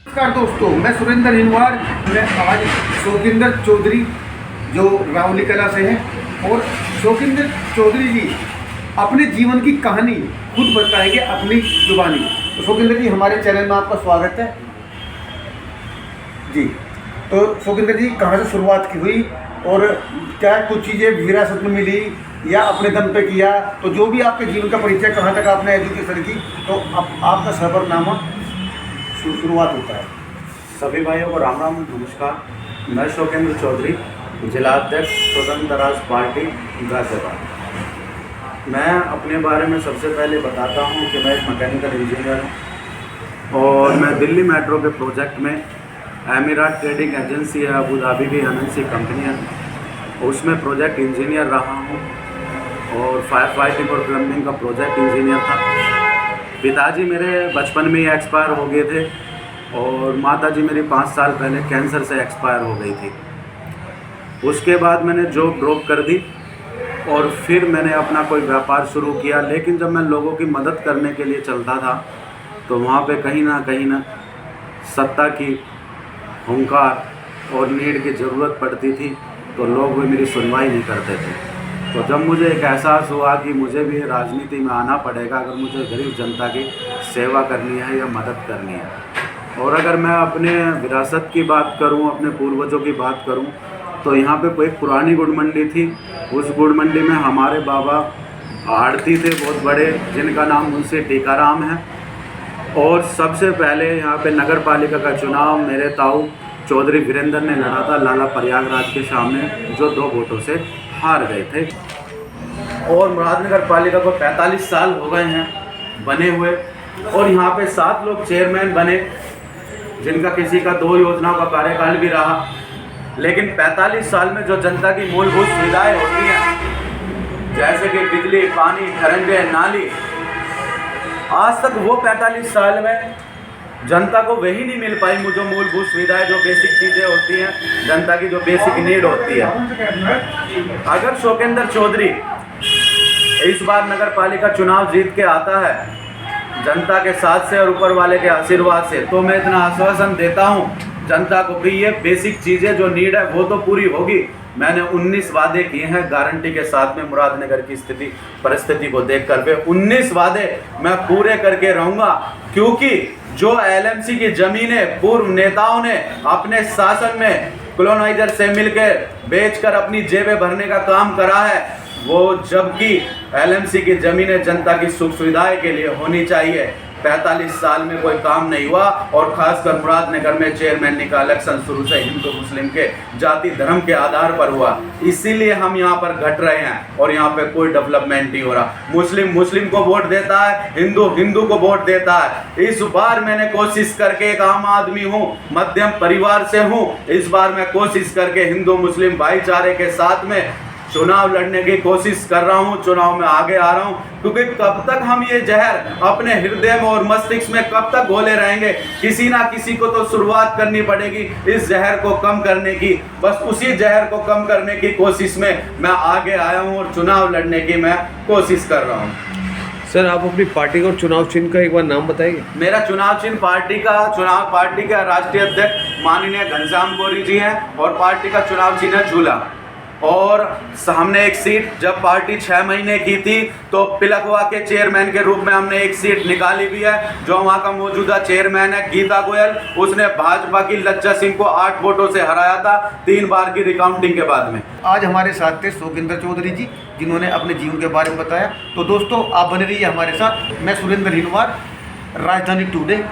नमस्कार दोस्तों, मैं सुरेंद्र हिनवार। मैं आज शौकिंदर चौधरी जो रावली कला से हैं और शौकिंदर चौधरी जी अपने जीवन की कहानी खुद बताएंगे अपनी जुबानी। तो शौकिंदर जी, हमारे चैनल में आपका स्वागत है जी। तो शौकिंदर जी, कहाँ से शुरुआत की हुई और क्या कुछ चीज़ें विरासत में मिली या अपने दम पे किया, तो जो भी आपके जीवन का परिचय, कहाँ तक आपने एजुकेशन की, तो आपका सफरनामा शुरुआत होता है। सभी भाइयों को राम राम, नमस्कार। मैं शौकिंदर चौधरी, जिला अध्यक्ष स्वतंत्र राज पार्टी गाजियाबाद। मैं अपने बारे में सबसे पहले बताता हूं कि मैं एक मैकेनिकल इंजीनियर हूं और मैं दिल्ली मेट्रो के प्रोजेक्ट में एमिरात ट्रेडिंग एजेंसी है, अबू धाबी की एमएनसी कंपनी है, उसमें प्रोजेक्ट इंजीनियर रहा हूं और फायर फाइटिंग और प्लम्बिंग का प्रोजेक्ट इंजीनियर था। पिताजी मेरे बचपन में ही एक्सपायर हो गए थे और माताजी मेरी 5 साल पहले कैंसर से एक्सपायर हो गई थी। उसके बाद मैंने जॉब ड्रॉप कर दी और फिर मैंने अपना कोई व्यापार शुरू किया। लेकिन जब मैं लोगों की मदद करने के लिए चलता था तो वहाँ पे कहीं ना सत्ता की हुंकार और नीड की ज़रूरत पड़ती थी तो लोग भी मेरी सुनवाई नहीं करते थे। तो जब मुझे एक एहसास हुआ कि मुझे भी राजनीति में आना पड़ेगा अगर मुझे गरीब जनता की सेवा करनी है या मदद करनी है। और अगर मैं अपने विरासत की बात करूं, अपने पूर्वजों की बात करूं, तो यहाँ पे कोई पुरानी गुड़ मंडी थी। उस गुड़ मंडी में हमारे बाबा आड़ती थे बहुत बड़े, जिनका नाम मुंशी टीकाराम है। और सबसे पहले यहाँ पे नगर पालिका का चुनाव मेरे ताऊ चौधरी वीरेंद्र ने लड़ा था लाला प्रयागराज के सामने, जो 2 वोटों से हार गए थे। और मुरादनगर पालिका को 45 साल हो गए हैं बने हुए और यहाँ पे 7 लोग चेयरमैन बने, जिनका किसी का 2 योजनाओं का कार्यकाल भी रहा। लेकिन 45 साल में जो जनता की मूलभूत सुविधाएं होती हैं, जैसे कि बिजली, पानी, खरंजे, नाली, आज तक वो 45 साल में जनता को वही नहीं मिल पाई। मुझे मूलभूत सुविधाएं, जो बेसिक चीज़ें होती हैं, जनता की जो बेसिक नीड होती है। अगर शौकिंदर चौधरी इस बार नगर पालिका चुनाव जीत के आता है जनता के साथ से और ऊपर वाले के आशीर्वाद से, तो मैं इतना आश्वासन देता हूँ जनता को कि ये बेसिक चीज़ें जो नीड है वो तो पूरी होगी। मैंने 19 वादे किए हैं गारंटी के साथ में। मुरादनगर की स्थिति परिस्थिति को देख कर 19 वादे मैं पूरे करके रहूँगा, क्योंकि जो एलएमसी की ज़मीनें पूर्व नेताओं ने अपने शासन में कॉलोनाइजर से मिलकर बेचकर अपनी जेबें भरने का काम करा है, वो जबकि एलएमसी की ज़मीनें जनता की सुख सुविधाएं के लिए होनी चाहिए। 45 साल में कोई काम नहीं हुआ और खासकर मुरादनगर में चेयरमैन का इलेक्शन शुरू से हिंदू मुस्लिम के जाति धर्म के आधार पर हुआ, इसीलिए हम यहाँ पर घट रहे हैं और यहाँ पे कोई डेवलपमेंट नहीं हो रहा। मुस्लिम को वोट देता है, हिंदू को वोट देता है। इस बार मैंने कोशिश करके, एक आम आदमी हूँ, मध्यम परिवार से हूँ, इस बार मैं कोशिश करके हिंदू मुस्लिम भाईचारे के साथ में चुनाव लड़ने की कोशिश कर रहा हूं, चुनाव में आगे आ रहा हूं। क्योंकि कब तक हम ये जहर अपने हृदय में और मस्तिष्क में कब तक घोले रहेंगे? किसी ना किसी को तो शुरुआत करनी पड़ेगी इस जहर को कम करने की। बस उसी जहर को कम करने की कोशिश में मैं आगे आया हूं और चुनाव लड़ने की मैं कोशिश कर रहा हूँ। सर, आप अपनी पार्टी और चुनाव चिन्ह का एक बार नाम बताएंगे? मेरा चुनाव चिन्ह पार्टी का राष्ट्रीय अध्यक्ष माननीय घनश्याम गौरी जी हैं और पार्टी का चुनाव चिन्ह है झूला। और हमने एक सीट, जब पार्टी 6 महीने की थी तो पिलखवा के चेयरमैन के रूप में हमने एक सीट निकाली भी है। जो वहाँ का मौजूदा चेयरमैन है गीता गोयल, उसने भाजपा की लज्जा सिंह को 8 वोटों से हराया था 3 बार की रिकाउंटिंग के बाद में। आज हमारे साथ थे शौकिंदर चौधरी जी, जिन्होंने अपने जीवन के बारे में बताया। तो दोस्तों, आप बने रहिए हमारे साथ। मैं सुरेंद्र हिनवार, राजधानी टुडे।